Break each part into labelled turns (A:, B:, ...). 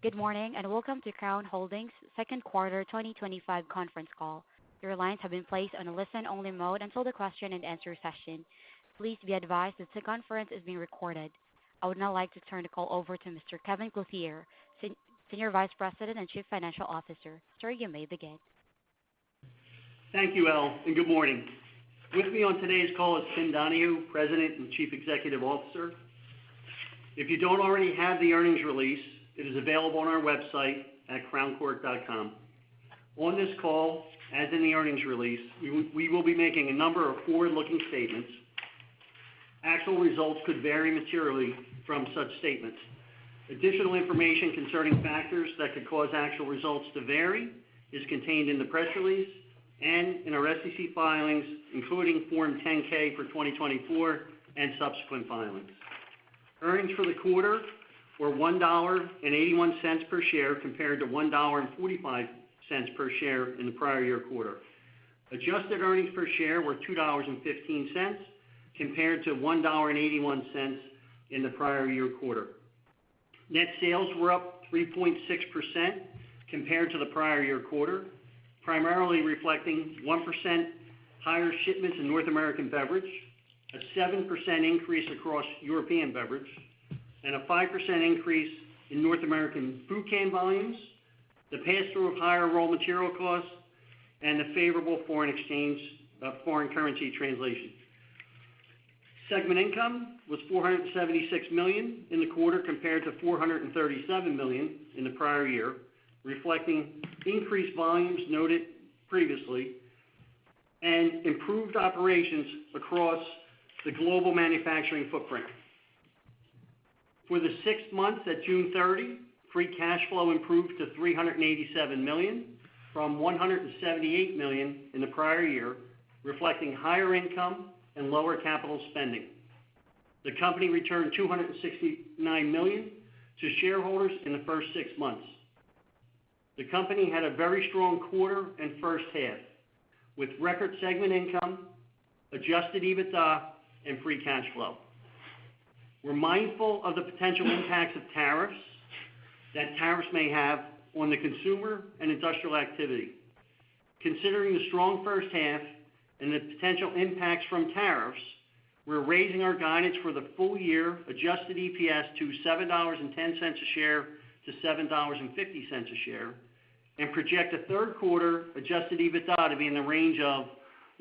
A: Good morning, and welcome to Crown Holdings' second quarter 2025 conference call. Your lines have been placed on a listen-only mode until the question and answer session. Please be advised that the conference is being recorded. I would now like to turn the call over to Mr. Kevin Clothier, Senior Vice President and Chief Financial Officer. Sir, you may begin.
B: Thank you, Elle, and good morning. With me on today's call is Tim Donahue, President and Chief Executive Officer. If you don't already have the earnings release, it is available on our website at crowncork.com. On this call, as in the earnings release, we will be making a number of forward-looking statements. Actual results could vary materially from such statements. Additional information concerning factors that could cause actual results to vary is contained in the press release and in our SEC filings, including Form 10-K for 2024 and subsequent filings. Earnings for the quarter were $1.81 per share compared to $1.45 per share in the prior year quarter. Adjusted earnings per share were $2.15 compared to $1.81 in the prior year quarter. Net sales were up 3.6% compared to the prior year quarter, primarily reflecting 1% higher shipments in North American beverage, a 7% increase across European beverage, and a 5% increase in North American food can volumes, the pass-through of higher raw material costs, and the favorable foreign currency translation. Segment income was $476 million in the quarter compared to $437 million in the prior year, reflecting increased volumes noted previously and improved operations across the global manufacturing footprint. For the 6 months at June 30, free cash flow improved to $387 million from $178 million in the prior year, reflecting higher income and lower capital spending. The company returned $269 million to shareholders in the first 6 months. The company had a very strong quarter and first half, with record segment income, adjusted EBITDA, and free cash flow. We're mindful of the potential impacts of tariffs that tariffs may have on the consumer and industrial activity. Considering the strong first half and the potential impacts from tariffs, we're raising our guidance for the full year adjusted EPS to $7.10 a share to $7.50 a share, and project a third quarter adjusted EBITDA to be in the range of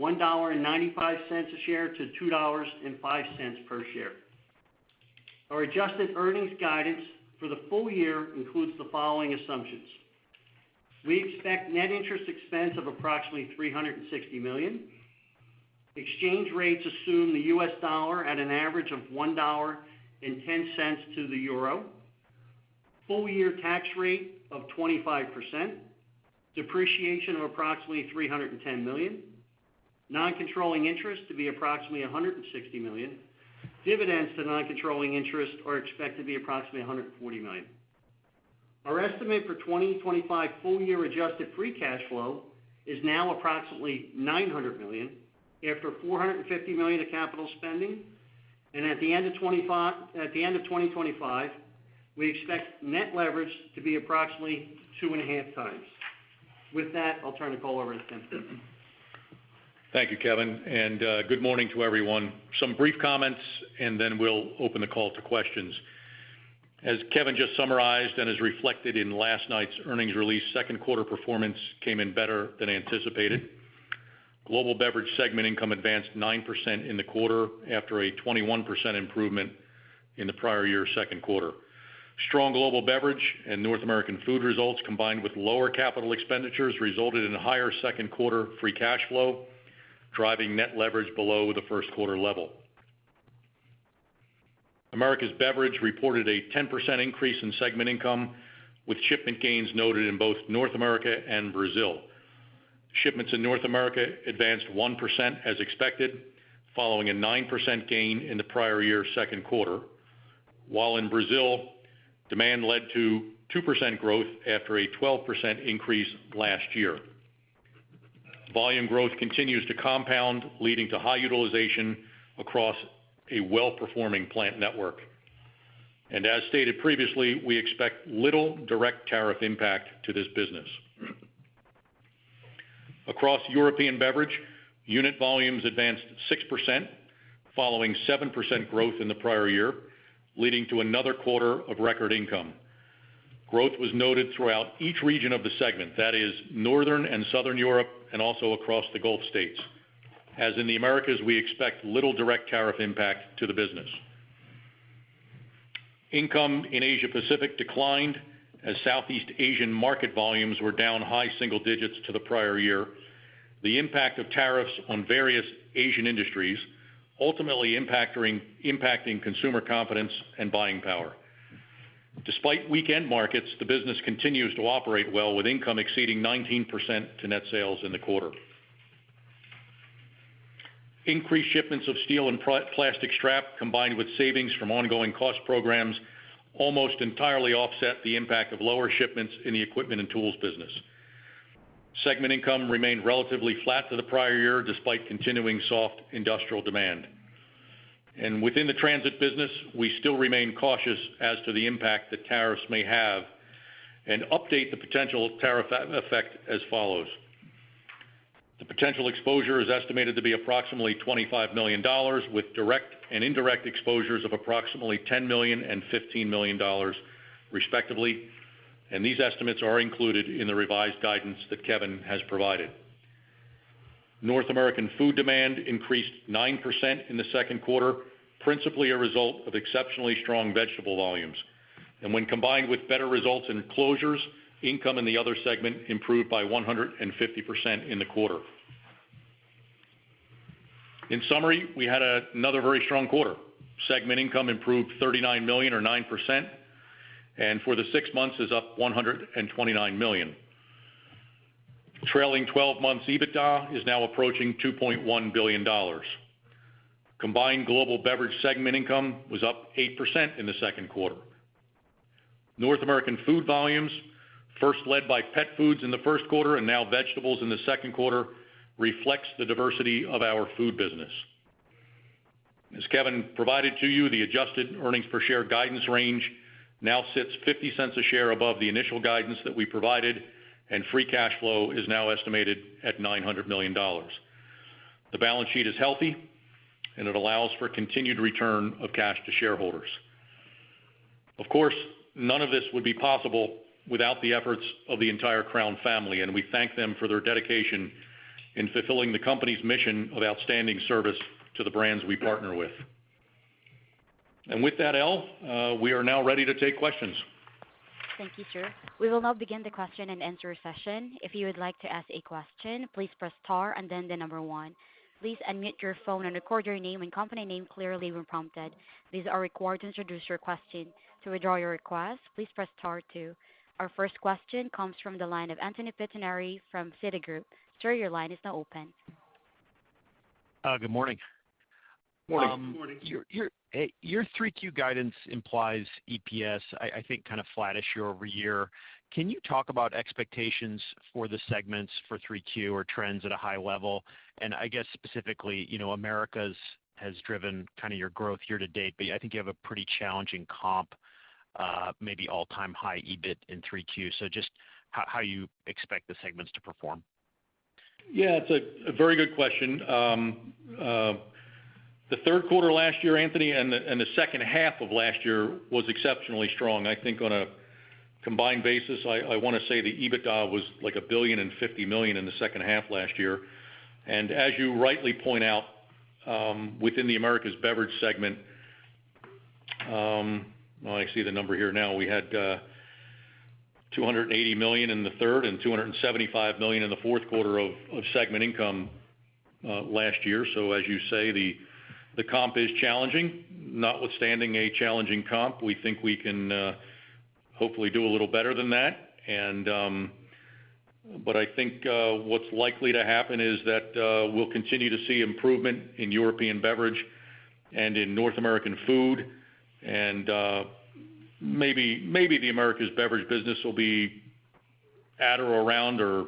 B: $1.95 a share to $2.05 per share. Our adjusted earnings guidance for the full year includes the following assumptions. We expect net interest expense of approximately $360 million. Exchange rates assume the U.S. dollar at an average of $1.10 to the euro. Full year tax rate of 25%. Depreciation of approximately $310 million. Non-controlling interest to be approximately $160 million. Dividends to non-controlling interest are expected to be approximately $140 million. Our estimate for 2025 full-year adjusted free cash flow is now approximately $900 million after $450 million of capital spending, and at the end of 2025, we expect net leverage to be approximately 2.5 times. With that, I'll turn the call over to Tim.
C: Thank you, Kevin, and good morning to everyone. Some brief comments, and then we'll open the call to questions. As Kevin just summarized and is reflected in last night's earnings release, second quarter performance came in better than anticipated. Global beverage segment income advanced 9% in the quarter after a 21% improvement in the prior year's second quarter. Strong global beverage and North American food results combined with lower capital expenditures resulted in a higher second quarter free cash flow, driving net leverage below the first quarter level. Americas Beverage reported a 10% increase in segment income, with shipment gains noted in both North America and Brazil. Shipments in North America advanced 1% as expected, following a 9% gain in the prior year's second quarter, while in Brazil, demand led to 2% growth after a 12% increase last year. Volume growth continues to compound, leading to high utilization across a well-performing plant network. And as stated previously, we expect little direct tariff impact to this business. Across European beverage, unit volumes advanced 6%, following 7% growth in the prior year, leading to another quarter of record income. Growth was noted throughout each region of the segment, that is, Northern and Southern Europe, and also across the Gulf states. As in the Americas, we expect little direct tariff impact to the business. Income in Asia Pacific declined as Southeast Asian market volumes were down high single digits to the prior year. The impact of tariffs on various Asian industries ultimately impacting consumer confidence and buying power. Despite weak end markets, the business continues to operate well, with income exceeding 19% to net sales in the quarter. Increased shipments of steel and plastic strap, combined with savings from ongoing cost programs, almost entirely offset the impact of lower shipments in the equipment and tools business. Segment income remained relatively flat to the prior year, despite continuing soft industrial demand. And within the transit business, we still remain cautious as to the impact that tariffs may have, and update the potential tariff effect as follows. The potential exposure is estimated to be approximately $25 million, with direct and indirect exposures of approximately $10 million and $15 million, respectively, and these estimates are included in the revised guidance that Kevin has provided. North American food demand increased 9% in the second quarter, principally a result of exceptionally strong vegetable volumes. And when combined with better results in closures, income in the other segment improved by 150% in the quarter. In summary, we had another very strong quarter. Segment income improved $39 million or 9%, and for the 6 months is up $129 million. Trailing 12 months EBITDA is now approaching $2.1 billion. Combined global beverage segment income was up 8% in the second quarter. North American food volumes, first led by pet foods in the first quarter and now vegetables in the second quarter, reflects the diversity of our food business. As Kevin provided to you, the adjusted earnings per share guidance range now sits 50 cents a share above the initial guidance that we provided, and free cash flow is now estimated at $900 million. The balance sheet is healthy, and it allows for continued return of cash to shareholders. Of course, none of this would be possible without the efforts of the entire Crown family, and we thank them for their dedication in fulfilling the company's mission of outstanding service to the brands we partner with. And with that, Elle, we are now ready to take questions.
A: Thank you, sir. We will now begin the question and answer session. If you would like to ask a question, please press star and then the number 1. Please unmute your phone and record your name and company name clearly when prompted. These are required to introduce your question. To withdraw your request, please press star 2. Our first question comes from the line of Anthony Pettinari from Citigroup. Sir, your line is now open.
D: Good morning.
B: Morning. Morning.
D: Your 3Q guidance implies EPS, I think, kind of flattish year over year. Can you talk about expectations for the segments for 3Q or trends at a high level? And I guess specifically, Americas has driven kind of your growth year to date, but I think you have a pretty challenging comp, maybe all-time high EBIT in 3Q. So just how you expect the segments to perform?
C: Yeah, it's a very good question. The third quarter last year, Anthony, and the second half of last year was exceptionally strong. I think on a combined basis, I want to say the EBITDA was like $1.05 billion in the second half last year. And as you rightly point out, within the Americas beverage segment, I see the number here now. We had $280 million in the third and $275 million in the fourth quarter of segment income last year. So as you say, the comp is challenging. Notwithstanding a challenging comp, we think we can hopefully do a little better than that. But I think what's likely to happen is that we'll continue to see improvement in European beverage and in North American food, and maybe the Americas beverage business will be at or around or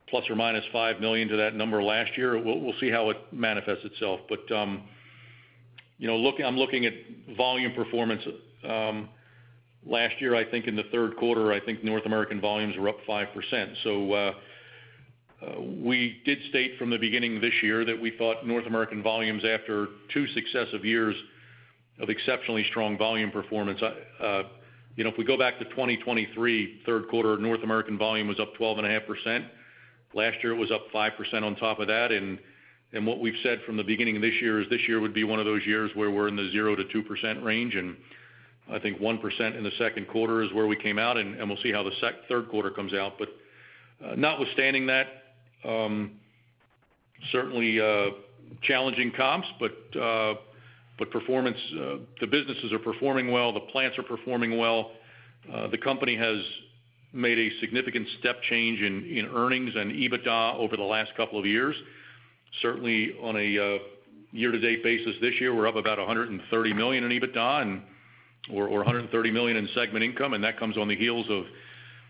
C: plus or minus $5 million to that number last year. We'll see how it manifests itself. But I'm looking at volume performance last year, I think in the third quarter, I think North American volumes were up 5%. So we did state from the beginning this year that we thought North American volumes, after 2 successive years of exceptionally strong volume performance, if we go back to 2023, third quarter, North American volume was up 12.5%. Last year, it was up 5% on top of that. And what we've said from the beginning of this year is this year would be one of those years where we're in the 0 to 2% range. And I think 1% in the second quarter is where we came out, and we'll see how the third quarter comes out. But notwithstanding that, certainly challenging comps, but performance, the businesses are performing well, the plants are performing well. The company has made a significant step change in earnings and EBITDA over the last couple of years. Certainly on a year-to-date basis this year, we're up about $130 million in EBITDA or $130 million in segment income, and that comes on the heels of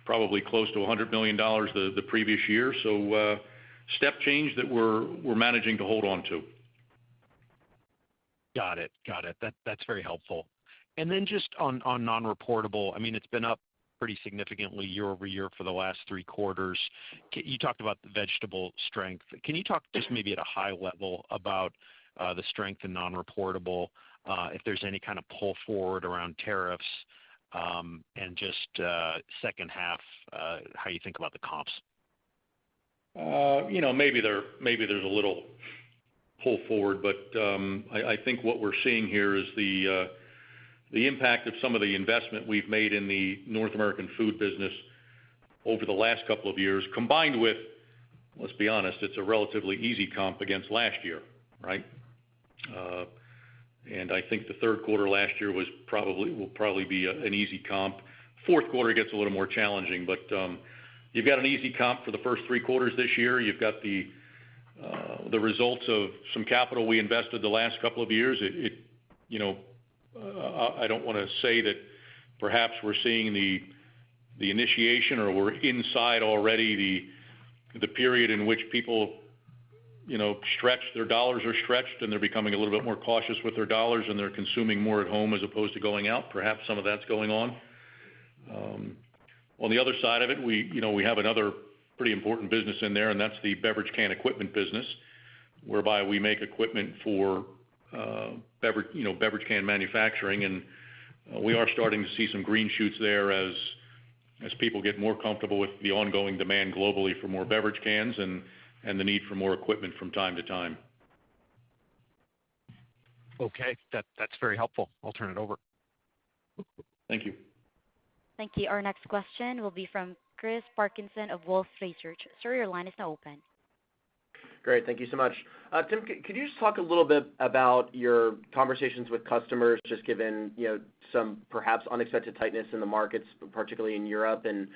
C: probably close to $100 million the previous year. So step change that we're managing to hold on to.
D: Got it. That's very helpful. And then just on non-reportable, I mean, it's been up pretty significantly year over year for the last 3 quarters. You talked about the vegetable strength. Can you talk just maybe at a high level about the strength in non-reportable, if there's any kind of pull forward around tariffs, and just second half, how you think about the comps?
C: Maybe there's a little pull forward, but I think what we're seeing here is the impact of some of the investment we've made in the North American food business over the last couple of years, combined with, let's be honest, it's a relatively easy comp against last year, right? And I think the third quarter last year will probably be an easy comp. Fourth quarter gets a little more challenging, but you've got an easy comp for the first 3 quarters this year. You've got the results of some capital we invested the last couple of years. I don't want to say that perhaps we're seeing the initiation or we're inside already the period in which people, their dollars are stretched and they're becoming a little bit more cautious with their dollars and they're consuming more at home as opposed to going out. Perhaps some of that's going on. On the other side of it, we have another pretty important business in there, and that's the beverage can equipment business, whereby we make equipment for beverage can manufacturing, and we are starting to see some green shoots there as people get more comfortable with the ongoing demand globally for more beverage cans and the need for more equipment from time to time.
D: Okay, that's very helpful. I'll turn it over.
C: Thank you.
A: Thank you. Our next question will be from Chris Parkinson of Wolfe Research. Sir, your line is now open.
E: Great. Thank you so much. Tim, could you just talk a little bit about your conversations with customers, just given, some perhaps unexpected tightness in the markets, particularly in Europe, and,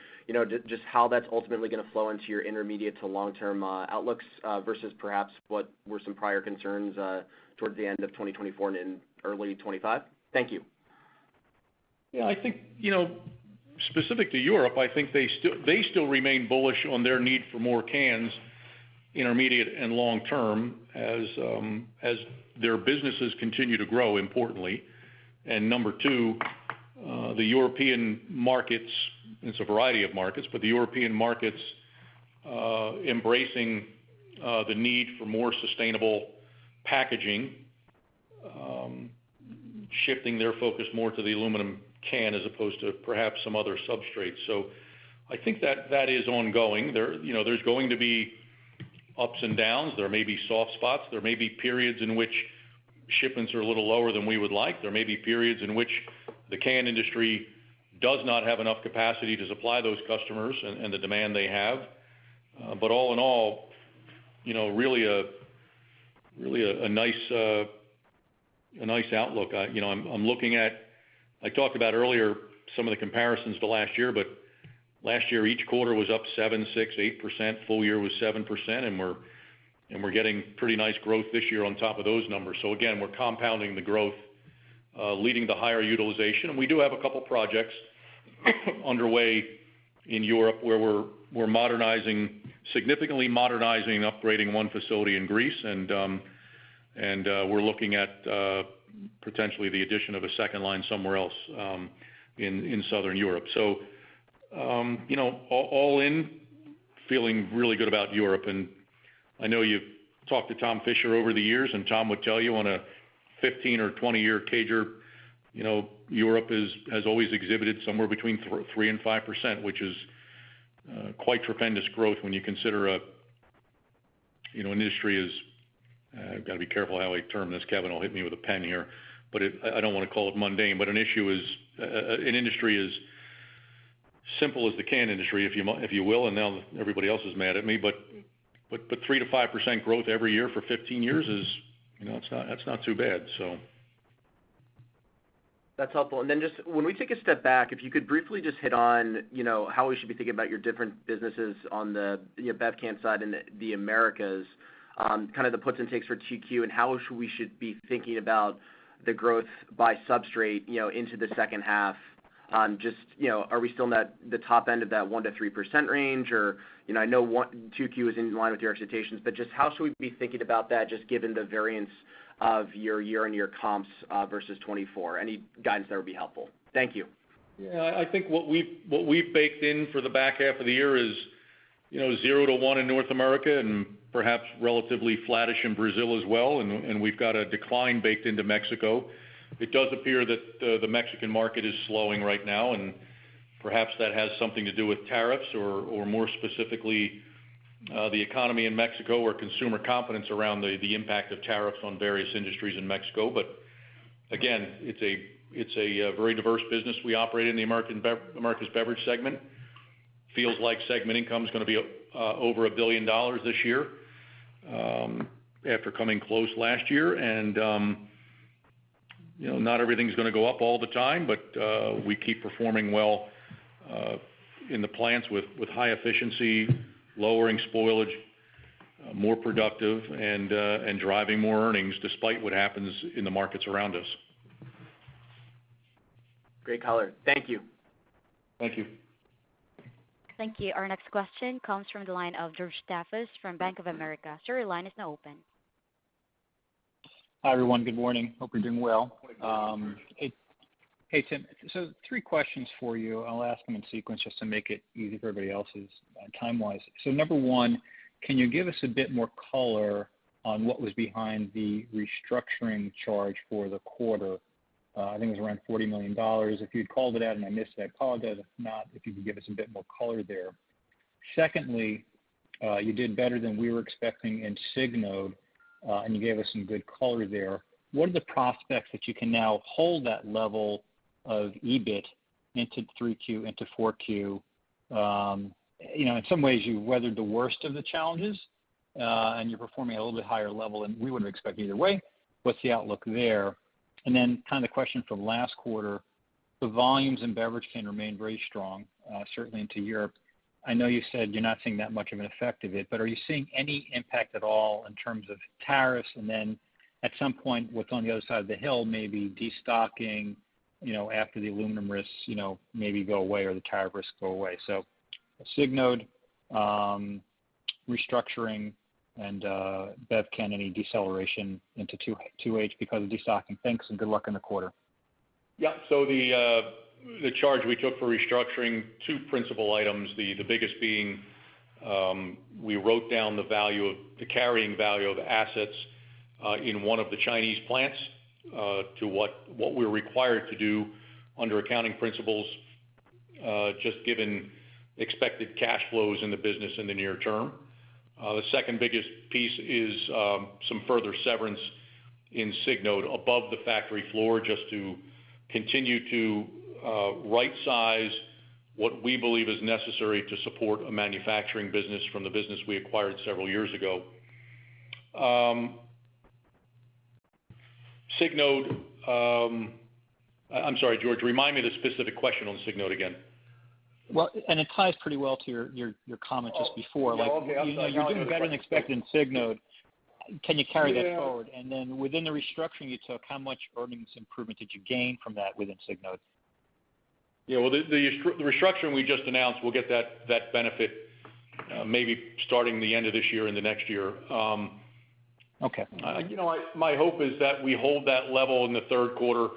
E: just how that's ultimately going to flow into your intermediate to long-term outlooks versus perhaps what were some prior concerns towards the end of 2024 and in early 25? Thank you.
C: Yeah, I think, specific to Europe, I think they still remain bullish on their need for more cans, intermediate and long term, as their businesses continue to grow, importantly. And number 2, the European markets, it's a variety of markets, but the European markets embracing the need for more sustainable packaging, shifting their focus more to the aluminum can as opposed to perhaps some other substrates. So I think that is ongoing. There's going to be ups and downs. There may be soft spots. There may be periods in which shipments are a little lower than we would like. There may be periods in which the can industry does not have enough capacity to supply those customers and the demand they have. But all in all, really a nice outlook. I'm looking at. I talked about earlier some of the comparisons to last year, but last year each quarter was up 7%, 6%, 8%. Full year was 7%, and we're getting pretty nice growth this year on top of those numbers. So again, we're compounding the growth, leading to higher utilization. And we do have a couple projects underway in Europe where we're significantly modernizing and upgrading one facility in Greece, and we're looking at potentially the addition of a second line somewhere else in Southern Europe. So, all in, feeling really good about Europe. And I know you've talked to Tom Fisher over the years, and Tom would tell you on a 15 or 20-year CAGR, Europe has always exhibited somewhere between 3 and 5%, which is quite tremendous growth when you consider an industry is. I've got to be careful how I term this. Kevin will hit me with a pen here, but I don't want to call it mundane. But an industry is simple as the can industry, if you will. And now everybody else is mad at me, but 3 to 5% growth every year for 15 years is, that's not too bad. So.
E: That's helpful. And then just when we take a step back, if you could briefly just hit on, how we should be thinking about your different businesses on the bev can side in the Americas, kind of the puts and takes for 2Q, and how we should be thinking about the growth by substrate, into the second half. Are we still in the top end of that 1 to 3% range, or I know 2Q is in line with your expectations, but just how should we be thinking about that, just given the variance of your year-on-year comps versus 24? Any guidance that would be helpful. Thank you.
C: Yeah, I think what we've baked in for the back half of the year is 0 to 1 in North America and perhaps relatively flattish in Brazil as well, and we've got a decline baked into Mexico. It does appear that the Mexican market is slowing right now, and perhaps that has something to do with tariffs or more specifically the economy in Mexico or consumer confidence around the impact of tariffs on various industries in Mexico. But again, it's a very diverse business we operate in the Americas beverage segment. Feels like segment income is going to be over $1 billion this year after coming close last year. And, not everything's going to go up all the time, but we keep performing well in the plants with high efficiency, lowering spoilage, more productive, and driving more earnings despite what happens in the markets around us.
E: Great color. Thank you.
C: Thank you.
A: Thank you. Our next question comes from the line of George Staphos from Bank of America. Sir, your line is now open.
F: Hi, everyone. Good morning. Hope you're doing well. Hey, Tim. So 3 questions for you. I'll ask them in sequence just to make it easy for everybody else's time-wise. So number 1, can you give us a bit more color on what was behind the restructuring charge for the quarter? I think it was around $40 million. If you'd called it out and I missed it, I apologize. If not, if you could give us a bit more color there. Secondly, you did better than we were expecting in Signode, and you gave us some good color there. What are the prospects that you can now hold that level of EBIT into 3Q, into 4Q? In some ways, you weathered the worst of the challenges, and you're performing at a little bit higher level than we would have expected either way. What's the outlook there? And then kind of the question from last quarter, the volumes in beverage can remain very strong, certainly into Europe. I know you said you're not seeing that much of an effect of it, but are you seeing any impact at all in terms of tariffs? And then at some point, what's on the other side of the hill, maybe destocking, after the aluminum risks, maybe go away or the tariff risks go away. So Signode, restructuring, and Bev can any deceleration into 2H because of destocking. Thanks, and good luck in the quarter.
C: Yeah. So the charge we took for restructuring, 2 principal items. The biggest being we wrote down the carrying value of assets in one of the Chinese plants to what we're required to do under accounting principles, just given expected cash flows in the business in the near term. The second biggest piece is some further severance in Signode above the factory floor, just to continue to right-size what we believe is necessary to support a manufacturing business from the business we acquired several years ago. Signode, I'm sorry, George, remind me the specific question on Signode again.
F: Well, and it ties pretty well to your comment just before.
C: Yeah, okay,
F: you're doing better than expected in Signode. Can you carry that forward? And then within the restructuring you took, how much earnings improvement did you gain from that within Signode?
C: Yeah, well, the restructuring we just announced, we'll get that benefit maybe starting the end of this year and the next year.
F: Okay.
C: My hope is that we hold that level in the third quarter.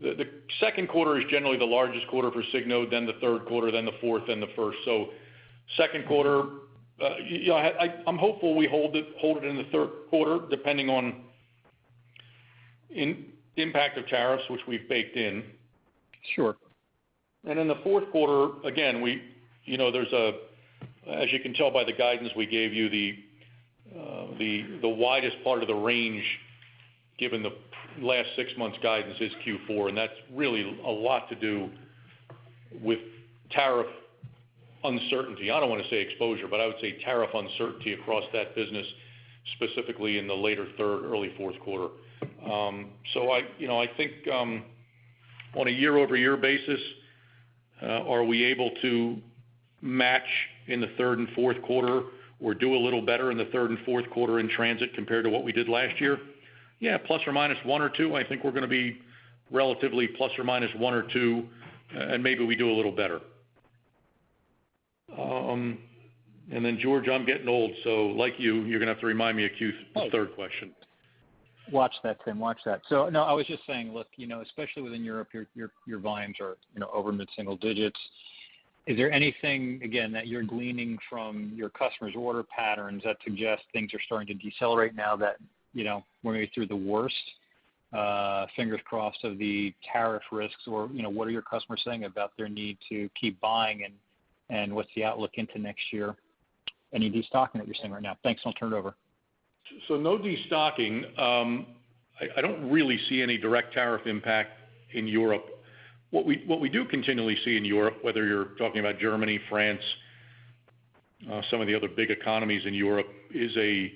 C: The second quarter is generally the largest quarter for Signode, then the third quarter, then the fourth, then the first. So second quarter, I'm hopeful we hold it in the third quarter, depending on impact of tariffs, which we've baked in.
F: Sure.
C: And in the fourth quarter, again, there's as you can tell by the guidance we gave you, the widest part of the range, given the last 6 months guidance, is Q4, and that's really a lot to do with tariff uncertainty. I don't want to say exposure, but I would say tariff uncertainty across that business, specifically in the later third, early fourth quarter. So I think on a year-over-year basis, are we able to match in the third and fourth quarter, or do a little better in the third and fourth quarter in transit compared to what we did last year? Yeah, plus or minus 1 or 2. I think we're going to be relatively plus or minus 1 or 2, and maybe we do a little better. And then, George, I'm getting old, so like you're going to have to remind me of the third question.
F: Watch that, Tim. Watch that. So, no, I was just saying, look, especially within Europe, your volumes are, over mid-single digits. Is there anything, again, that you're gleaning from your customers' order patterns that suggest things are starting to decelerate now that, we're maybe through the worst, fingers crossed, of the tariff risks? Or, what are your customers saying about their need to keep buying, and what's the outlook into next year? Any destocking that you're seeing right now? Thanks, I'll turn it over.
C: So no destocking. I don't really see any direct tariff impact in Europe. What we do continually see in Europe, whether you're talking about Germany, France, some of the other big economies in Europe, is a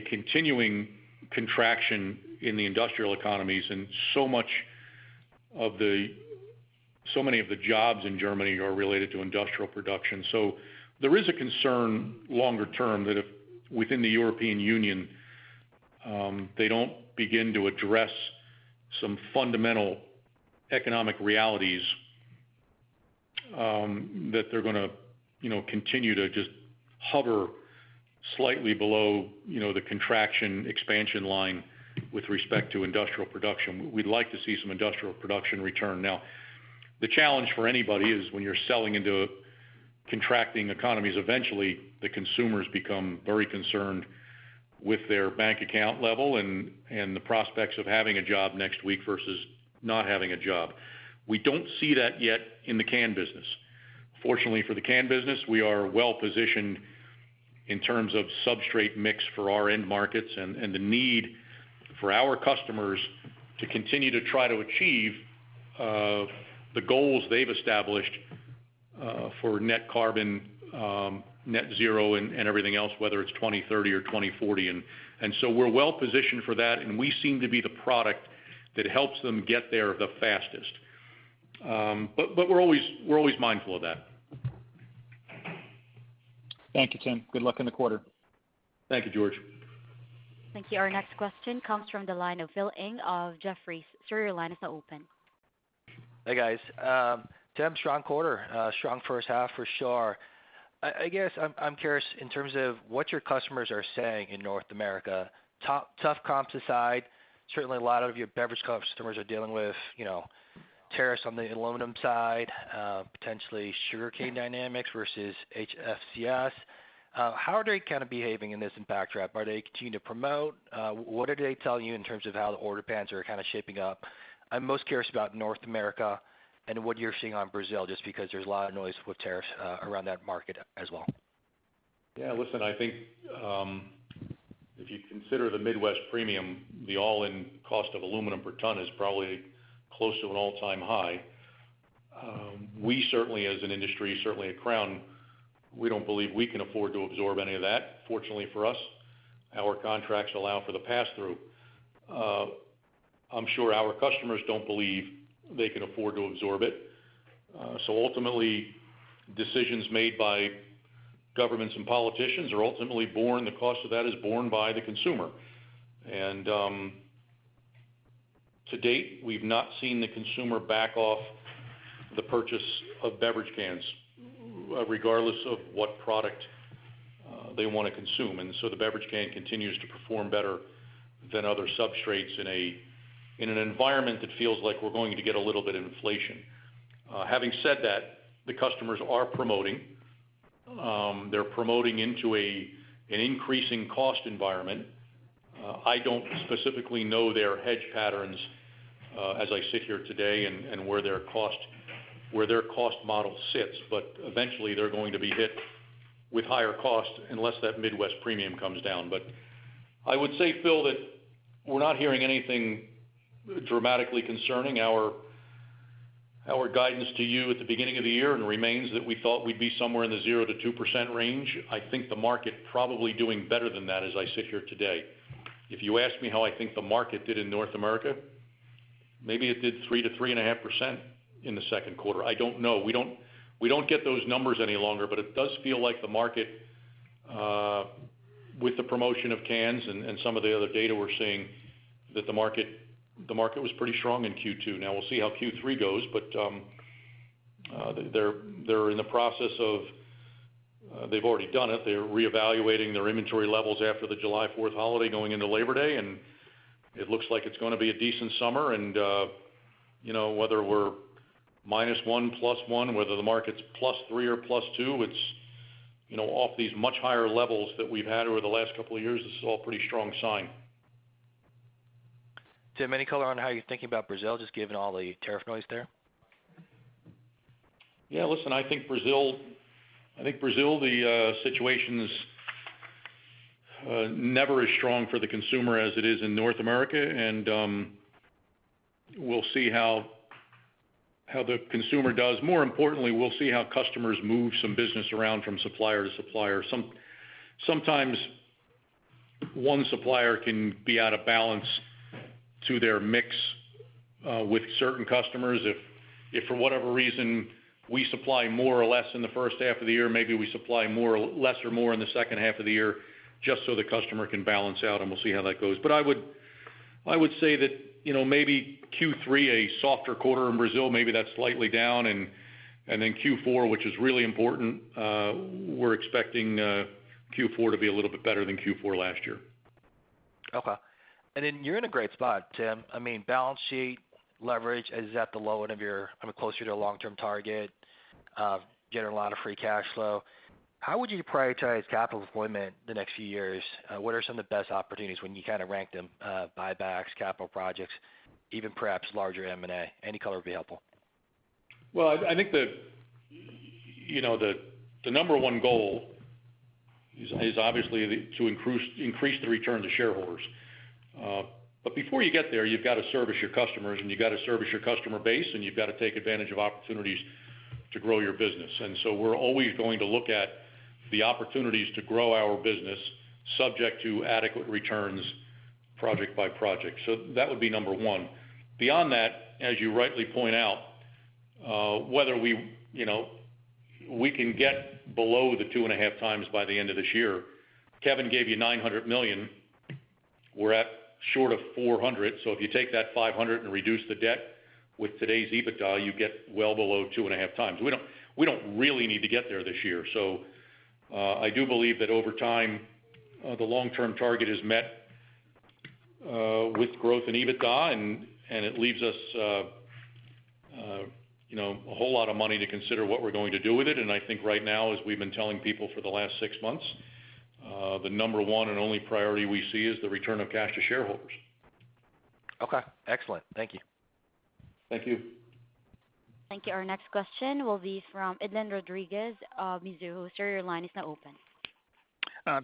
C: continuing contraction in the industrial economies, and so many of the jobs in Germany are related to industrial production. So there is a concern longer term that if within the European Union they don't begin to address some fundamental economic realities, that they're going to, continue to just hover slightly below, the contraction expansion line with respect to industrial production. We'd like to see some industrial production return. Now, the challenge for anybody is when you're selling into contracting economies, eventually the consumers become very concerned with their bank account level and the prospects of having a job next week versus not having a job. We don't see that yet in the can business. Fortunately for the can business, we are well positioned in terms of substrate mix for our end markets, and the need for our customers to continue to try to achieve the goals they've established for net carbon, net zero, and everything else, whether it's 2030 or 2040. And so we're well positioned for that, and we seem to be the product that helps them get there the fastest. But we're always mindful of that.
F: Thank you, Tim. Good luck in the quarter.
C: Thank you, George.
A: Thank you. Our next question comes from the line of Phil Ng of Jefferies. Sir, your line is now open.
G: Hey, guys. Tim, strong quarter, strong first half for sure. I guess I'm curious in terms of what your customers are saying in North America. Tough comps aside, certainly a lot of your beverage customers are dealing with, tariffs on the aluminum side, potentially sugarcane dynamics versus HFCS. How are they kind of behaving in this backdrop? Are they continuing to promote? What are they telling you in terms of how the order patterns are kind of shaping up? I'm most curious about North America and what you're seeing on Brazil, just because there's a lot of noise with tariffs around that market as well.
C: Yeah, listen, I think if you consider the Midwest premium, the all-in cost of aluminum per ton is probably close to an all-time high. We certainly, as an industry, certainly at Crown, we don't believe we can afford to absorb any of that. Fortunately for us, our contracts allow for the pass-through. I'm sure our customers don't believe they can afford to absorb it. So ultimately, decisions made by governments and politicians are ultimately borne, the cost of that is borne by the consumer. And to date, we've not seen the consumer back off the purchase of beverage cans, regardless of what product they want to consume. And so the beverage can continues to perform better than other substrates in an environment that feels like we're going to get a little bit of inflation. Having said that, the customers are promoting. They're promoting into an increasing cost environment. I don't specifically know their hedge patterns as I sit here today and where their cost model sits, but eventually they're going to be hit with higher costs unless that Midwest premium comes down. But I would say, Phil, that we're not hearing anything dramatically concerning. Our guidance to you at the beginning of the year and remains that we thought we'd be somewhere in the 0 to 2% range. I think the market probably doing better than that as I sit here today. If you ask me how I think the market did in North America, maybe it did 3 to 3.5% in the second quarter. I don't know. We don't get those numbers any longer, but it does feel like the market, with the promotion of cans and some of the other data we're seeing, that the market was pretty strong in Q2. Now we'll see how Q3 goes, but they're in the process of they've already done it. They're reevaluating their inventory levels after the July 4th holiday going into Labor Day, and it looks like it's going to be a decent summer. And whether we're -1, +1, whether the market's +3 or +2, it's off these much higher levels that we've had over the last couple of years. This is all a pretty strong sign.
G: Tim, any color on how you're thinking about Brazil, just given all the tariff noise there?
C: Yeah, listen, I think Brazil, the situation's never as strong for the consumer as it is in North America, and we'll see how the consumer does. More importantly, we'll see how customers move some business around from supplier to supplier. Sometimes one supplier can be out of balance to their mix with certain customers. If for whatever reason we supply more or less in the first half of the year, maybe we supply less or more in the second half of the year, just so the customer can balance out, and we'll see how that goes. But I would say that maybe Q3, a softer quarter in Brazil, maybe that's slightly down, and then Q4, which is really important, we're expecting Q4 to be a little bit better than Q4 last year. Okay.
G: And then you're in a great spot, Tim. I mean, balance sheet, leverage is at the low end of closer to a long-term target, generating a lot of free cash flow. How would you prioritize capital deployment the next few years? What are some of the best opportunities when you kind of rank them, buybacks, capital projects, even perhaps larger M&A? Any color would be helpful.
C: Well, I think the number one goal is obviously to increase the return to shareholders. But before you get there, you've got to service your customers, and you've got to service your customer base, and you've got to take advantage of opportunities to grow your business. And so we're always going to look at the opportunities to grow our business subject to adequate returns project by project. So that would be number one. Beyond that, as you rightly point out, whether we can get below the 2.5 times by the end of this year. Kevin gave you $900 million. We're at short of 400. So if you take that 500 and reduce the debt with today's EBITDA, you get well below 2.5 times. We don't really need to get there this year. So I do believe that over time, the long-term target is met with growth in EBITDA, and it leaves us a whole lot of money to consider what we're going to do with it. And I think right now, as we've been telling people for the last 6 months, the number one and only priority we see is the return of cash to shareholders.
G: Okay, excellent. Thank you.
C: Thank you.
A: Thank you. Our next question will be from Edlain Rodriguez of Mizuho. Sir, your line is now open.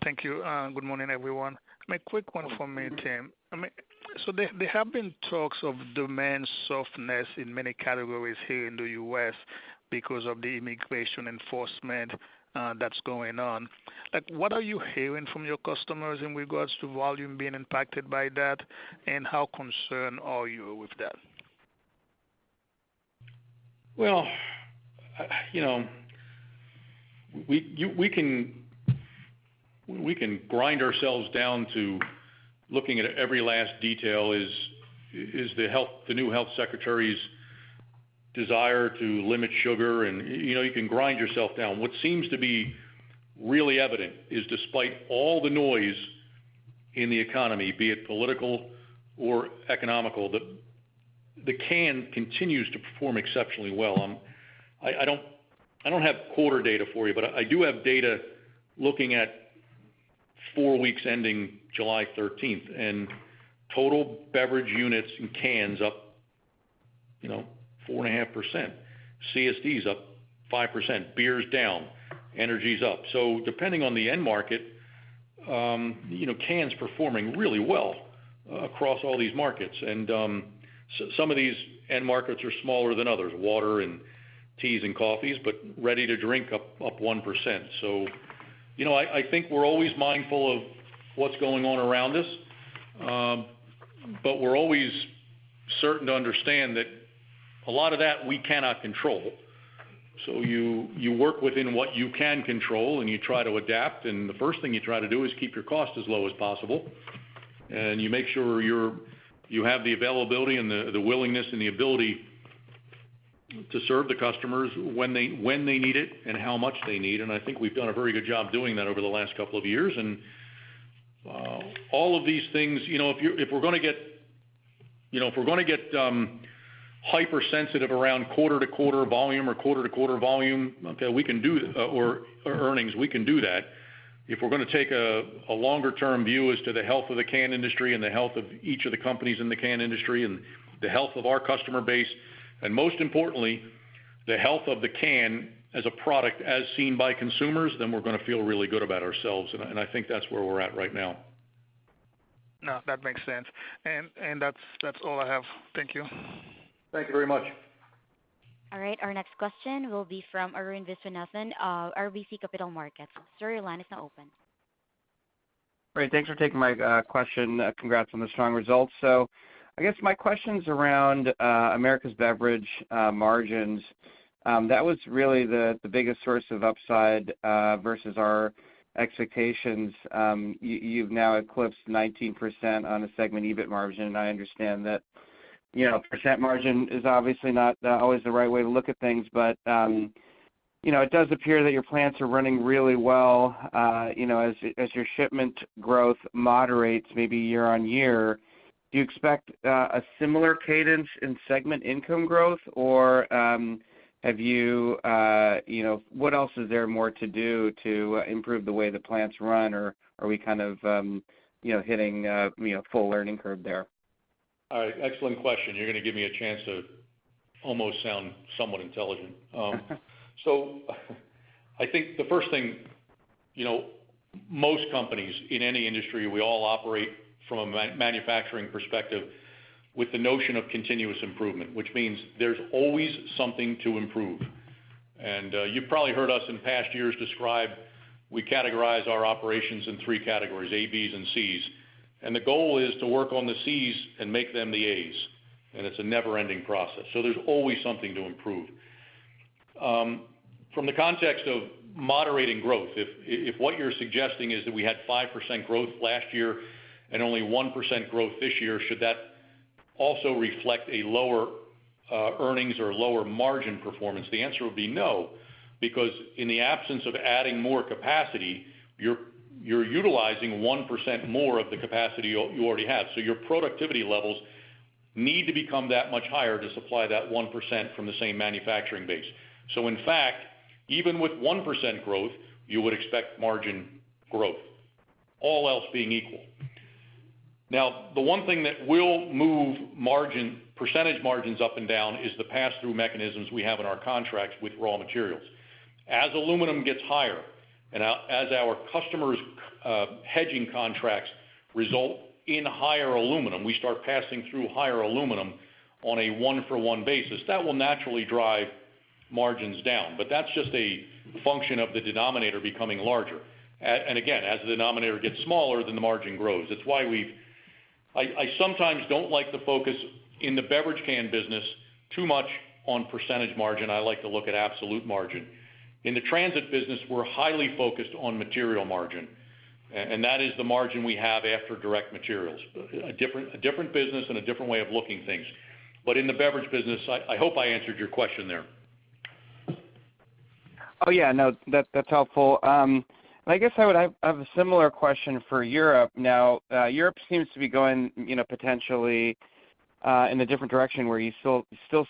H: Thank you. Good morning, everyone. A quick one for me, Tim. So there have been talks of demand softness in many categories here in the U.S. because of the immigration enforcement that's going on. What are you hearing from your customers in regards to volume being impacted by that, and how concerned are you with that?
C: Well, we can grind ourselves down to looking at every last detail. Is the new health secretary's desire to limit sugar, and you can grind yourself down. What seems to be really evident is despite all the noise in the economy, be it political or economical, the can continues to perform exceptionally well. I don't have quarter data for you, but I do have data looking at 4 weeks ending July 13th, and total beverage units and cans up, 4.5%. CSD's up 5%. Beer's down. Energy's up. So depending on the end market, cans performing really well across all these markets. And some of these end markets are smaller than others, water and teas and coffees, but ready to drink up 1%. So, I think we're always mindful of what's going on around us, but we're always certain to understand that a lot of that we cannot control. So you work within what you can control and you try to adapt, and the first thing you try to do is keep your cost as low as possible, and you make sure you have the availability and the willingness and the ability to serve the customers when they need it and how much they need. And I think we've done a very good job doing that over the last couple of years. And all of these things, if we're going to get hypersensitive around quarter-to-quarter volume or quarter-to-quarter volume, okay, we can do or earnings, we can do that. If we're going to take a longer-term view as to the health of the can industry and the health of each of the companies in the can industry and the health of our customer base, and most importantly, the health of the can as a product as seen by consumers, then we're going to feel really good about ourselves. And I think that's where we're at right now.
H: No, that makes sense. And that's all I have. Thank you.
C: Thank you very much.
A: All right, our next question will be from Arun Viswanathan of RBC Capital Markets. Sir, your line is now open.
I: Great, thanks for taking my question. Congrats on the strong results. So I guess my question's around Americas Beverage margins. That was really the biggest source of upside versus our expectations. You've now eclipsed 19% on a segment EBIT margin, and I understand that percent margin is obviously not always the right way to look at things, but it does appear that your plants are running really well. As your shipment growth moderates maybe year on year, do you expect a similar cadence in segment income growth, or have you, what else is there more to do to improve the way the plants run, or are we kind of, hitting, full learning curve there?
C: All right, excellent question. You're going to give me a chance to almost sound somewhat intelligent. So I think the first thing, most companies in any industry, we all operate from a manufacturing perspective with the notion of continuous improvement, which means there's always something to improve. And you've probably heard us in past years describe, we categorize our operations in 3 categories, A, B's, and C's. And the goal is to work on the C's and make them the A's. And it's a never-ending process. So there's always something to improve. From the context of moderating growth, if what you're suggesting is that we had 5% growth last year and only 1% growth this year, should that also reflect a lower earnings or lower margin performance? The answer would be no, because in the absence of adding more capacity, you're utilizing 1% more of the capacity you already have. So your productivity levels need to become that much higher to supply that 1% from the same manufacturing base. So in fact, even with 1% growth, you would expect margin growth, all else being equal. Now, the one thing that will move percentage margins up and down is the pass-through mechanisms we have in our contracts with raw materials. As aluminum gets higher, and as our customers' hedging contracts result in higher aluminum, we start passing through higher aluminum on a one-for-one basis. That will naturally drive margins down, but that's just a function of the denominator becoming larger. And again, as the denominator gets smaller, then the margin grows. That's why I sometimes don't like to focus in the beverage can business too much on percentage margin. I like to look at absolute margin. In the transit business, we're highly focused on material margin, and that is the margin we have after direct materials. A different business and a different way of looking things. But in the beverage business, I hope I answered your question there.
I: Oh yeah, no, that's helpful. I guess I would have a similar question for Europe. Now, Europe seems to be going, potentially in a different direction where you still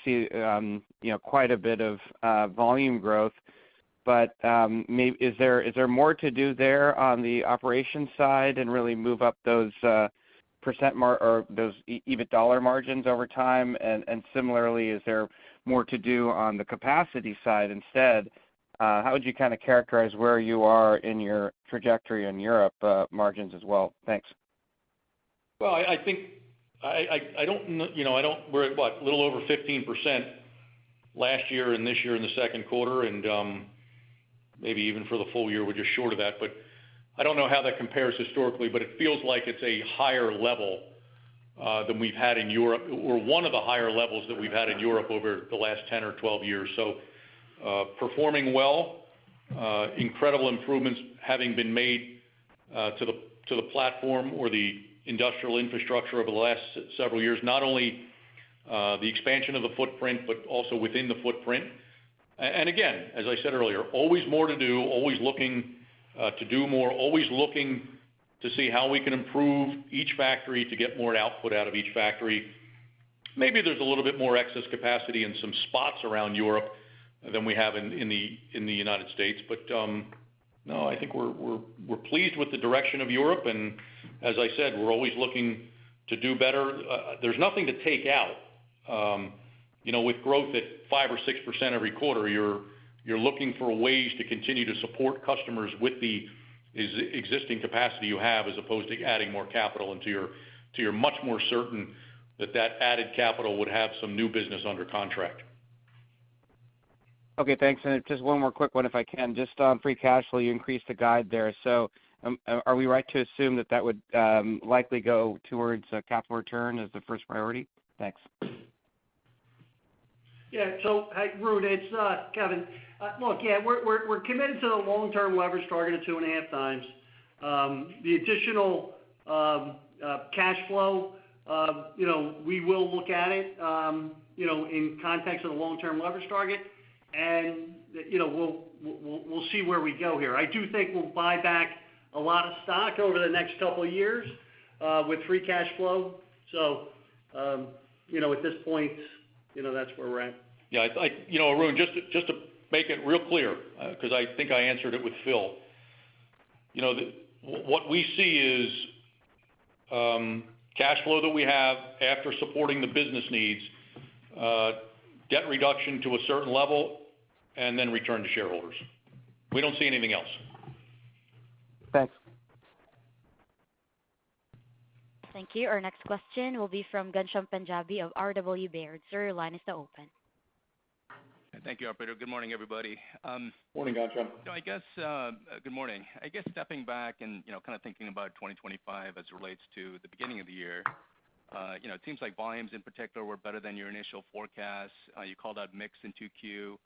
I: see, quite a bit of volume growth. But maybe is there more to do there on the operations side and really move up those or those EBIT dollar margins over time? And similarly, is there more to do on the capacity side instead? How would you kind of characterize where you are in your trajectory in Europe margins as well? Thanks.
C: Well, I think I don't we're at what, a little over 15% last year and this year in the second quarter, and maybe even for the full year we're just short of that. But I don't know how that compares historically, but it feels like it's a higher level than we've had in Europe, or one of the higher levels that we've had in Europe over the last 10 or 12 years. So performing well, incredible improvements having been made to the platform or the industrial infrastructure over the last several years, not only the expansion of the footprint, but also within the footprint. And again, as I said earlier, always more to do, always looking to do more, always looking to see how we can improve each factory to get more output out of each factory. Maybe there's a little bit more excess capacity in some spots around Europe than we have in the United States. But no, I think we're pleased with the direction of Europe, and as I said, we're always looking to do better. There's nothing to take out. With growth at 5 or 6% every quarter, you're looking for ways to continue to support customers with the existing capacity you have, as opposed to adding more capital until you're much more certain that added capital would have some new business under contract.
I: Okay, thanks. And just one more quick one, if I can. Just on free cash flow, you increased the guide there. So are we right to assume that would likely go towards capital return as the first priority? Thanks.
B: Yeah. So, hey, Arun, it's Kevin. Look, yeah, we're committed to the long-term leverage target of 2.5 times. The additional cash flow, we will look at it, in context of the long-term leverage target, and we'll see where we go here. I do think we'll buy back a lot of stock over the next couple of years with free cash flow. So, at this point, that's where we're at.
C: Yeah, Arun, just to make it real clear, because I think I answered it with Phil. What we see is cash flow that we have after supporting the business needs, debt reduction to a certain level, and then return to shareholders. We don't see anything else.
I: Thanks.
A: Thank you. Our next question will be from Ghansham Panjabi of R.W. Baird. Sir, your line is now open.
J: Thank you, operator. Good morning, everybody.
C: Morning, Ghansham.
J: I guess, good morning. I guess stepping back and, kind of thinking about 2025 as it relates to the beginning of the year, it seems like volumes in particular were better than your initial forecasts. You called out mix in 2Q,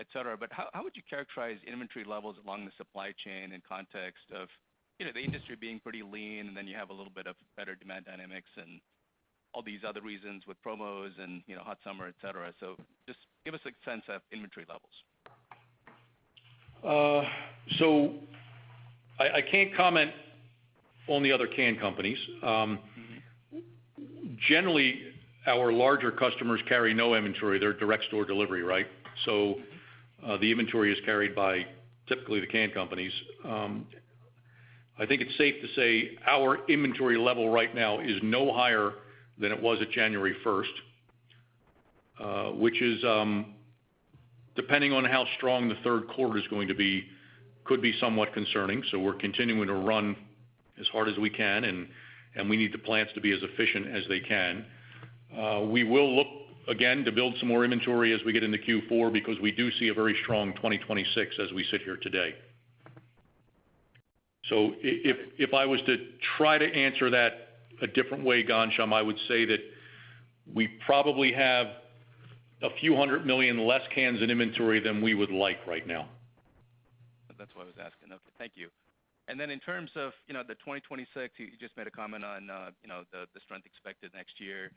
J: et cetera. But how would you characterize inventory levels along the supply chain in context of, the industry being pretty lean, and then you have a little bit of better demand dynamics and all these other reasons with promos and, hot summer, et cetera. So just give us a sense of inventory levels.
C: So I can't comment on the other can companies. Generally, our larger customers carry no inventory. They're direct store delivery, right? So the inventory is carried by typically the can companies. I think it's safe to say our inventory level right now is no higher than it was at January 1st, which is, depending on how strong the third quarter is going to be, could be somewhat concerning. So we're continuing to run as hard as we can, and we need the plants to be as efficient as they can. We will look, again, to build some more inventory as we get into Q4, because we do see a very strong 2026 as we sit here today. So if I was to try to answer that a different way, Ghansham, I would say that we probably have a few $100 million less cans in inventory than we would like right now.
J: That's what I was asking. Okay, thank you. And then in terms of, the 2026, you just made a comment on, the strength expected next year.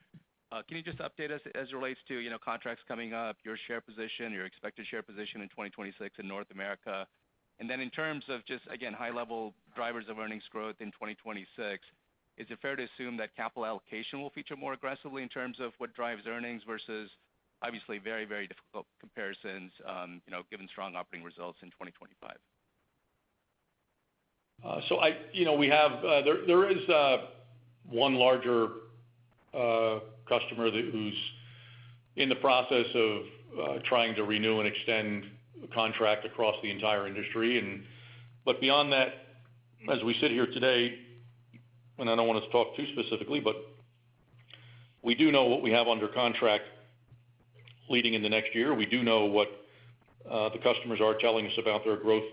J: Can you just update us as it relates to, contracts coming up, your share position, your expected share position in 2026 in North America? And then in terms of just, again, high-level drivers of earnings growth in 2026, is it fair to assume that capital allocation will feature more aggressively in terms of what drives earnings versus obviously very, very difficult comparisons, given strong operating results in 2025?
C: We have there is one larger customer who's in the process of trying to renew and extend a contract across the entire industry. But beyond that, as we sit here today, and I don't want to talk too specifically, but we do know what we have under contract leading into next year. We do know what the customers are telling us about their growth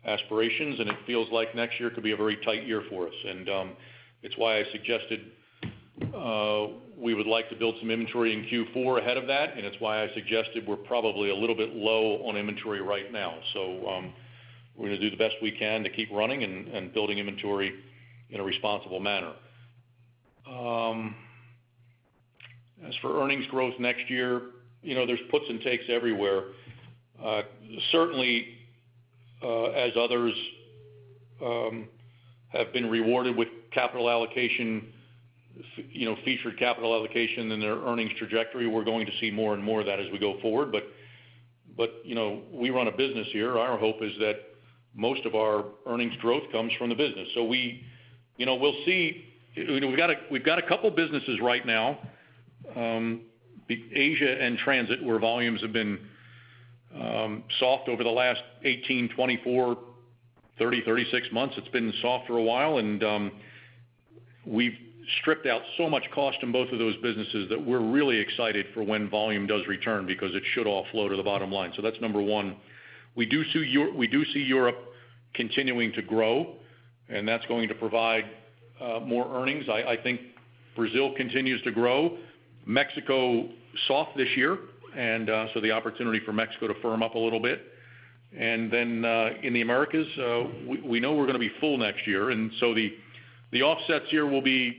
C: aspirations, and it feels like next year could be a very tight year for us. And it's why I suggested we would like to build some inventory in Q4 ahead of that, and it's why I suggested we're probably a little bit low on inventory right now. So we're going to do the best we can to keep running and building inventory in a responsible manner. As for earnings growth next year, there's puts and takes everywhere. Certainly, as others have been rewarded with capital allocation, featured capital allocation in their earnings trajectory, we're going to see more and more of that as we go forward. But we run a business here. Our hope is that most of our earnings growth comes from the business. So we'll see. We've got a couple businesses right now, Asia and transit, where volumes have been soft over the last 18, 24, 30, 36 months. It's been soft for a while, and we've stripped out so much cost in both of those businesses that we're really excited for when volume does return, because it should all flow to the bottom line. So that's number one. We do see Europe continuing to grow, and that's going to provide more earnings. I think Brazil continues to grow. Mexico soft this year, and so the opportunity for Mexico to firm up a little bit. And then in the Americas, we know we're going to be full next year, and so the offsets here will be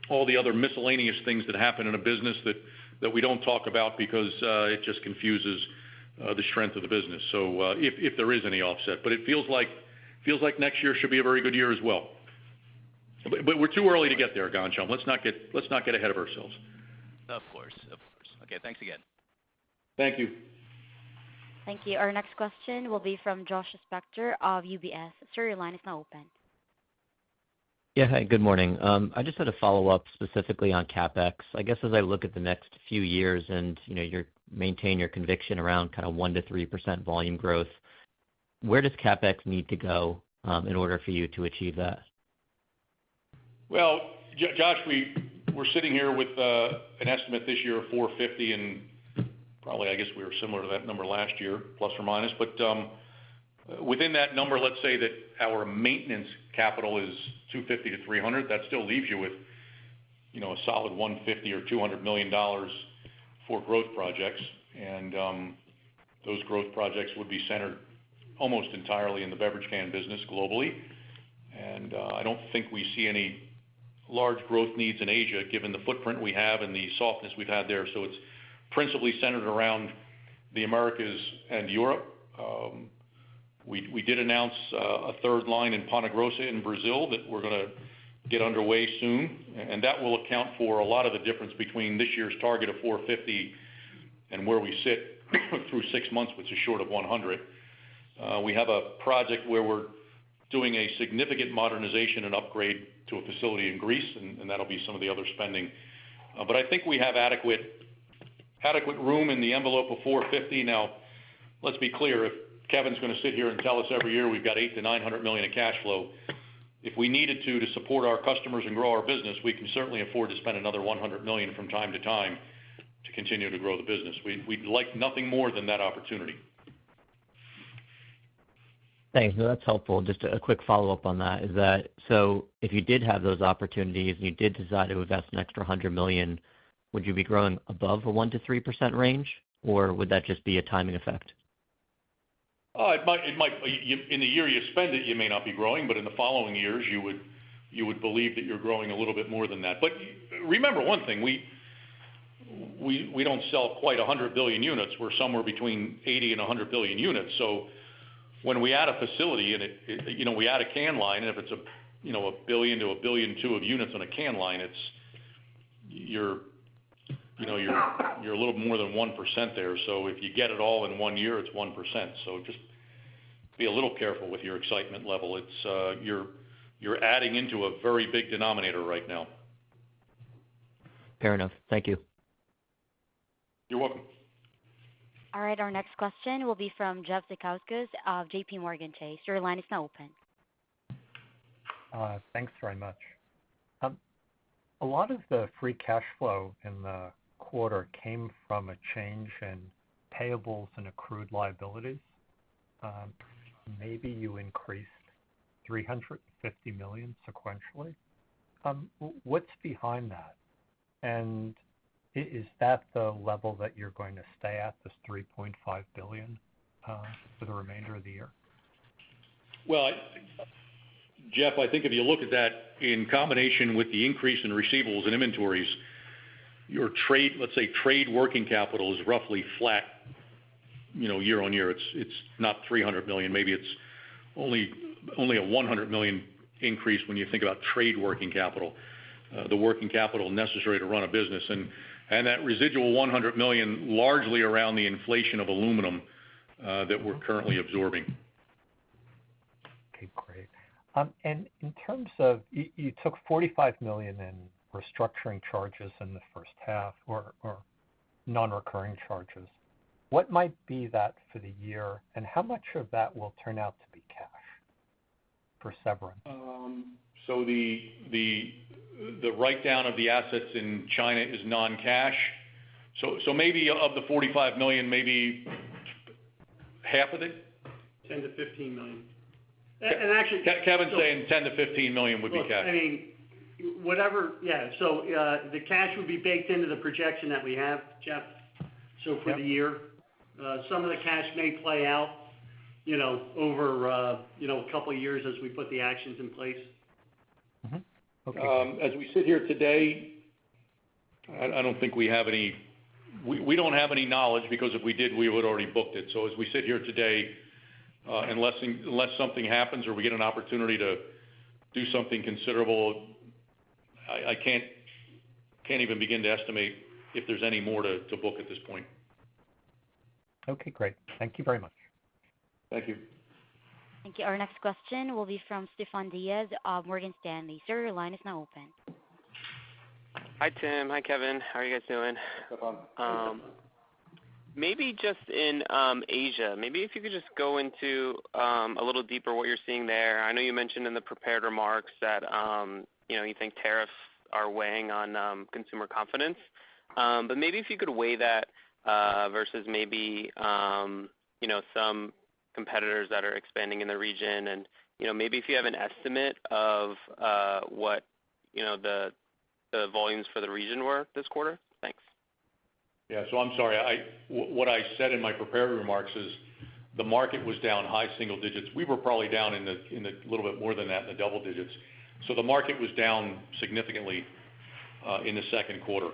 C: all the other miscellaneous things that happen in a business that we don't talk about because it just confuses the strength of the business. So if there is any offset, but it feels like next year should be a very good year as well. But we're too early to get there, Ghansham. Let's not get ahead of ourselves.
J: Of course. Okay, thanks again.
C: Thank you.
A: Thank you. Our next question will be from Josh Spector of UBS. Sir, your line is now open.
K: Yeah, hi, good morning. I just had a follow-up specifically on CapEx. I guess as I look at the next few years and, you maintain your conviction around kind of 1% to 3% volume growth, where does CapEx need to go in order for you to achieve that?
C: Well, Josh, we're sitting here with an estimate this year of $450, and probably, I guess we were similar to that number last year, plus or minus. But within that number, let's say that our maintenance capital is $250 to $300. That still leaves you with, a solid $150 or $200 million for growth projects, and those growth projects would be centered almost entirely in the beverage can business globally. And I don't think we see any large growth needs in Asia, given the footprint we have and the softness we've had there. So it's principally centered around the Americas and Europe. We did announce a third line in Ponta Grossa in Brazil that we're going to get underway soon, and that will account for a lot of the difference between this year's target of $450 and where we sit through 6 months, which is short of $100. We have a project where we're doing a significant modernization and upgrade to a facility in Greece, and that'll be some of the other spending. But I think we have adequate room in the envelope of $450. Now, let's be clear, if Kevin's going to sit here and tell us every year we've got $800 to $900 million in cash flow, if we needed to support our customers and grow our business, we can certainly afford to spend another $100 million from time to time to continue to grow the business. We'd like nothing more than that opportunity.
K: Thanks. No, that's helpful. Just a quick follow-up on that is that, so if you did have those opportunities and you did decide to invest an extra $100 million, would you be growing above a 1% to 3% range, or would that just be a timing effect?
C: It might. In the year you spend it, you may not be growing, but in the following years, you would believe that you're growing a little bit more than that. But remember one thing: we don't sell quite 100 billion units. We're somewhere between 80 and 100 billion units. So when we add a facility and we add a can line, and if it's a billion to $1.2 billion of units on a can line, you're a little more than 1% there. So if you get it all in 1 year, it's 1%. So just be a little careful with your excitement level. It's you're adding into a very big denominator right now.
K: Fair enough. Thank you.
C: You're welcome.
A: All right, our next question will be from Jeff Zekauskas of J.P. Morgan Chase. Your line is now open.
L: Thanks very much. A lot of the free cash flow in the quarter came from a change in payables and accrued liabilities. Maybe you increased $350 million sequentially. What's behind that? And is that the level that you're going to stay at, this $3.5 billion, for the remainder of the year?
C: Well, Jeff, I think if you look at that in combination with the increase in receivables and inventories, your trade, let's say trade working capital is roughly flat, year on year. It's not $300 million. Maybe it's only a $100 million increase when you think about trade working capital, the working capital necessary to run a business, and that residual $100 million largely around the inflation of aluminum that we're currently absorbing.
L: Okay, great. And in terms of, you took $45 million in restructuring charges in the first half, or non-recurring charges. What might be that for the year, and how much of that will turn out to be cash for severance?
C: So the write-down of the assets in China is non-cash. So maybe of the $45 million, maybe half of it?
B: 10 to 15 million. And actually,
C: Kevin's saying 10 to 15 million would be cash.
B: I mean, whatever, yeah. So the cash would be baked into the projection that we have, Jeff. So for the year, some of the cash may play out, over a couple of years as we put the actions in place.
L: Mm-hmm. Okay.
C: As we sit here today, I don't think we have any. We don't have any knowledge, because if we did, we would already booked it. So as we sit here today, unless something happens or we get an opportunity to do something considerable, I can't even begin to estimate if there's any more to book at this point.
L: Okay, great. Thank you very much.
C: Thank you.
A: Thank you. Our next question will be from Stefan Diaz of Morgan Stanley. Sir, your line is now open.
M: Hi, Tim. Hi, Kevin. How are you guys doing? Maybe just in Asia, maybe if you could just go into a little deeper what you're seeing there. I know you mentioned in the prepared remarks that you think tariffs are weighing on consumer confidence, but maybe if you could weigh that versus maybe some competitors that are expanding in the region, and maybe if you have an estimate of what the volumes for the region were this quarter. Thanks.
C: Yeah, so I'm sorry. What I said in my prepared remarks is the market was down high single digits. We were probably down in the little bit more than that, in the double digits. So the market was down significantly in the second quarter.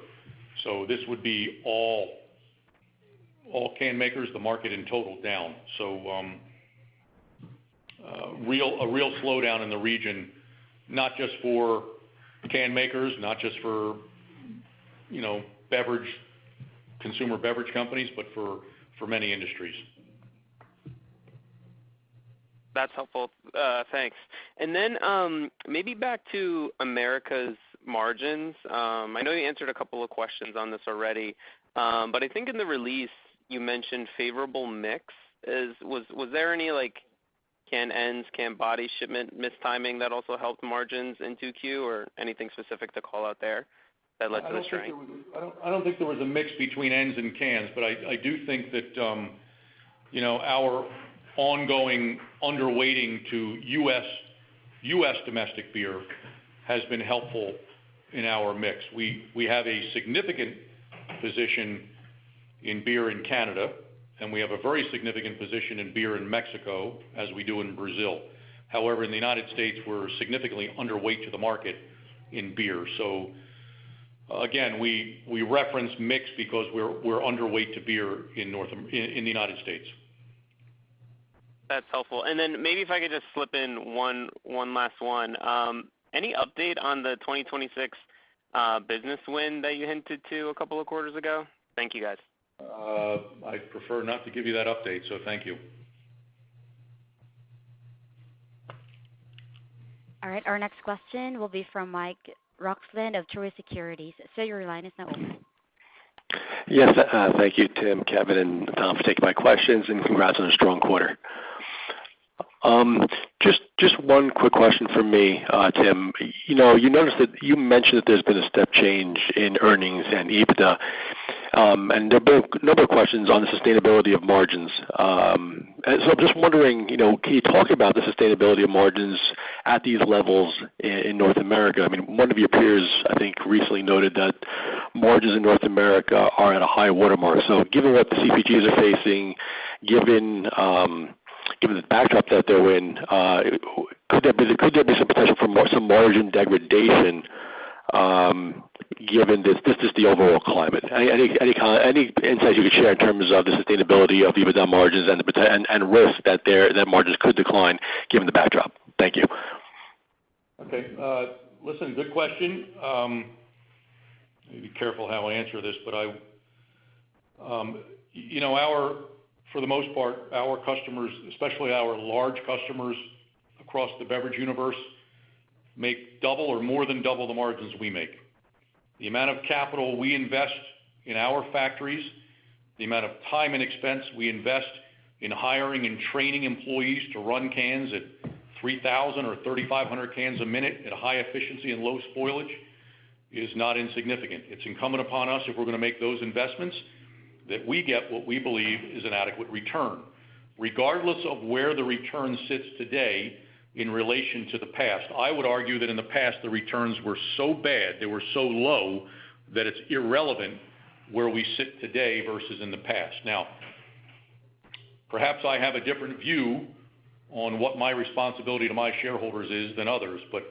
C: So this would be all can makers, the market in total down. So a real slowdown in the region, not just for can makers, not just for consumer beverage companies, but for many industries.
M: That's helpful. Thanks. And then maybe back to America's margins. I know you answered a couple of questions on this already, but I think in the release you mentioned favorable mix. Was there any can ends, can body shipment mistiming that also helped margins in 2Q, or anything specific to call out there that led to the strength?
C: I don't think there was a mix between ends and cans, but I do think that our ongoing underweighting to U.S. domestic beer has been helpful in our mix. We have a significant position in beer in Canada, and we have a very significant position in beer in Mexico, as we do in Brazil. However, in the United States, we're significantly underweight to the market in beer. So again, we reference mix because we're underweight to beer in the United States.
M: That's helpful. And then maybe if I could just slip in one last one. Any update on the 2026 business win that you hinted to a couple of quarters ago? Thank you, guys.
C: I'd prefer not to give you that update, so thank you.
A: All right, our next question will be from Mike Roxland of Truist Securities. So your line is now open.
N: Yes, thank you, Tim, Kevin, and Tom for taking my questions, and congrats on a strong quarter. Just one quick question from me, Tim. You mentioned that there's been a step change in earnings and EBITDA, and there have been a number of questions on the sustainability of margins. And so I'm just wondering, can you talk about the sustainability of margins at these levels in North America? I mean, one of your peers, I think, recently noted that margins in North America are at a high watermark. So given what the CPGs are facing, given the backdrop that they're in, could there be some potential for some margin degradation, given this the overall climate? Any insights you could share in terms of the sustainability of EBITDA margins and risk that margins could decline given the backdrop? Thank you.
C: Okay. Listen, good question. Be careful how I answer this, but for the most part, our customers, especially our large customers across the beverage universe, make double or more than double the margins we make. The amount of capital we invest in our factories, the amount of time and expense we invest in hiring and training employees to run cans at 3,000 or 3,500 cans a minute at a high efficiency and low spoilage is not insignificant. It's incumbent upon us, if we're going to make those investments, that we get what we believe is an adequate return, regardless of where the return sits today in relation to the past. I would argue that in the past the returns were so bad, they were so low, that it's irrelevant where we sit today versus in the past. Now, perhaps I have a different view on what my responsibility to my shareholders is than others, but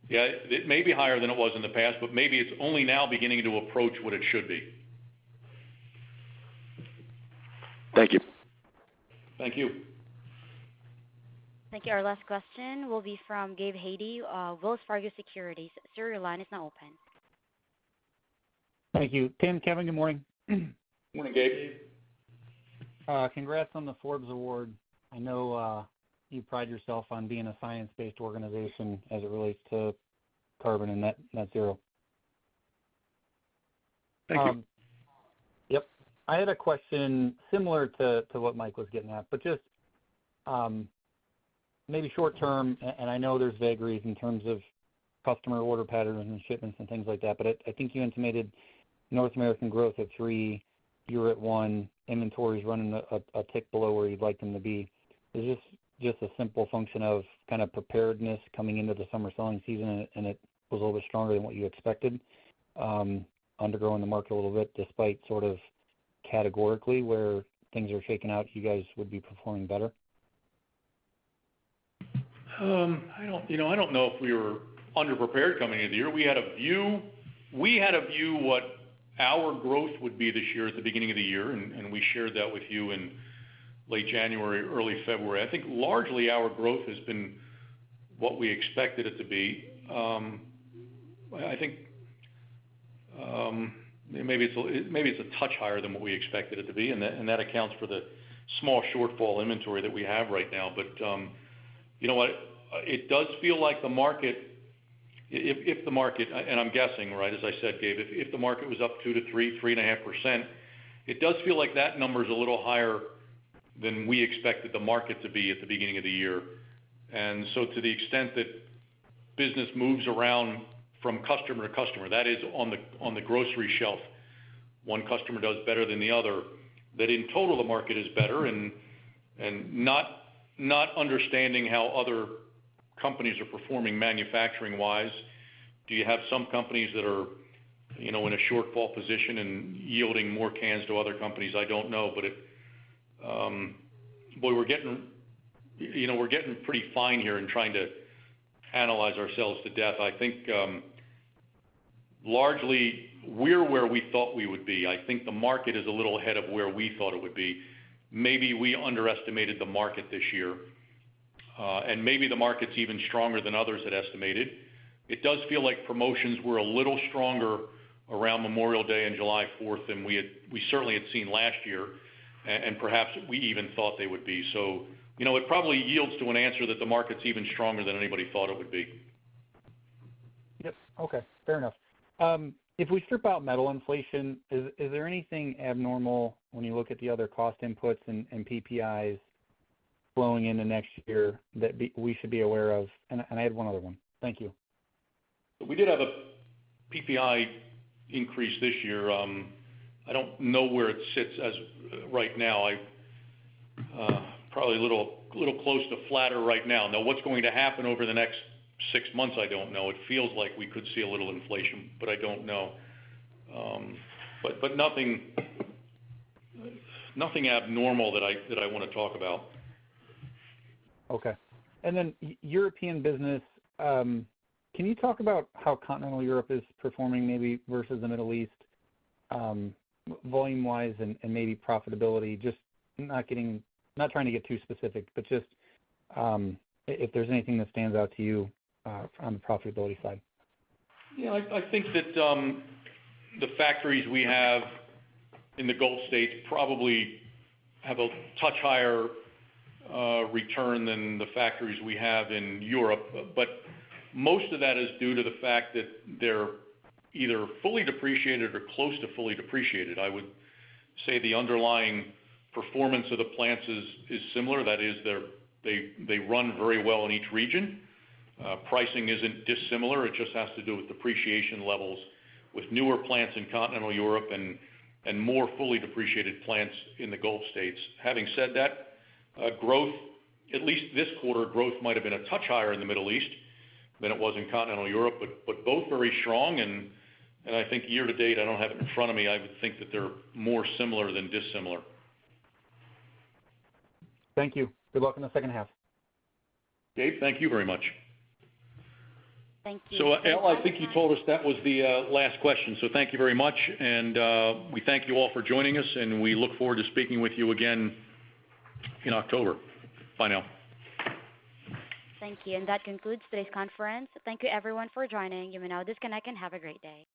C: it may be higher than it was in the past, but maybe it's only now beginning to approach what it should be.
N: Thank you.
C: Thank you.
A: Thank you. Our last question will be from Gabe Hajde, Wells Fargo Securities. Sir, your line is now open.
O: Thank you. Tim, Kevin, good morning.
C: Morning, Gabe.
O: Congrats on the Forbes Award. I know you pride yourself on being a science-based organization as it relates to carbon and net zero.
C: Thank you.
O: Yep. I had a question similar to what Mike was getting at, but just maybe short term, and I know there's vagaries in terms of customer order patterns and shipments and things like that, but I think you intimated North American growth at 3%, you're at 1%, inventories running a tick below where you'd like them to be. Is this just a simple function of kind of preparedness coming into the summer selling season, and it was a little bit stronger than what you expected, undergrowing the market a little bit, despite sort of categorically where things are shaking out, you guys would be performing better?
C: I don't know if we were underprepared coming into the year. We had a view what our growth would be this year at the beginning of the year, and we shared that with you in late January, early February. I think largely our growth has been what we expected it to be. I think maybe it's a touch higher than what we expected it to be, and that accounts for the small shortfall inventory that we have right now. But you know what? It does feel like the market, if the market, and I'm guessing, right, as I said, Gabe, if the market was up 2 to 3.5%, it does feel like that number is a little higher than we expected the market to be at the beginning of the year. And so to the extent that business moves around from customer to customer, that is on the grocery shelf, one customer does better than the other, that in total the market is better, and not understanding how other companies are performing manufacturing-wise. Do you have some companies that are, in a shortfall position and yielding more cans to other companies? I don't know, but we're getting pretty fine here in trying to analyze ourselves to death. I think largely we're where we thought we would be. I think the market is a little ahead of where we thought it would be. maybe we underestimated the market this year, and maybe the market's even stronger than others had estimated. It does feel like promotions were a little stronger around Memorial Day and July 4th than we certainly had seen last year, and perhaps we even thought they would be. So, it probably yields to an answer that the market's even stronger than anybody thought it would be.
O: Yep. Okay. Fair enough. If we strip out metal inflation, is there anything abnormal when you look at the other cost inputs and PPIs flowing into next year that we should be aware of? And I had one other one. Thank you.
C: We did have a PPI increase this year. I don't know where it sits as right now. Probably a little close to flatter right now. Now, what's going to happen over the next 6 months, I don't know. It feels like we could see a little inflation, but I don't know. But nothing abnormal that I want to talk about.
O: Okay. And then European business, can you talk about how continental Europe is performing maybe versus the Middle East, volume-wise and maybe profitability? Just not trying to get too specific, but just if there's anything that stands out to you on the profitability side.
C: Yeah, I think that the factories we have in the Gulf states probably have a touch higher return than the factories we have in Europe, but most of that is due to the fact that they're either fully depreciated or close to fully depreciated. I would say the underlying performance of the plants is similar. That is, they run very well in each region. Pricing isn't dissimilar. It just has to do with depreciation levels with newer plants in continental Europe and more fully depreciated plants in the Gulf states. Having said that, growth, at least this quarter, growth might have been a touch higher in the Middle East than it was in continental Europe, but both very strong. And I think year to date, I don't have it in front of me, I would think that they're more similar than dissimilar.
O: Thank you. Good luck in the second half.
C: Gabe, thank you very much.
A: Thank you.
C: So, Elle, I think you told us that was the last question. So thank you very much. And we thank you all for joining us, and we look forward to speaking with you again in October. Bye now.
A: Thank you. And that concludes today's conference. Thank you, everyone, for joining. You may now disconnect and have a great day.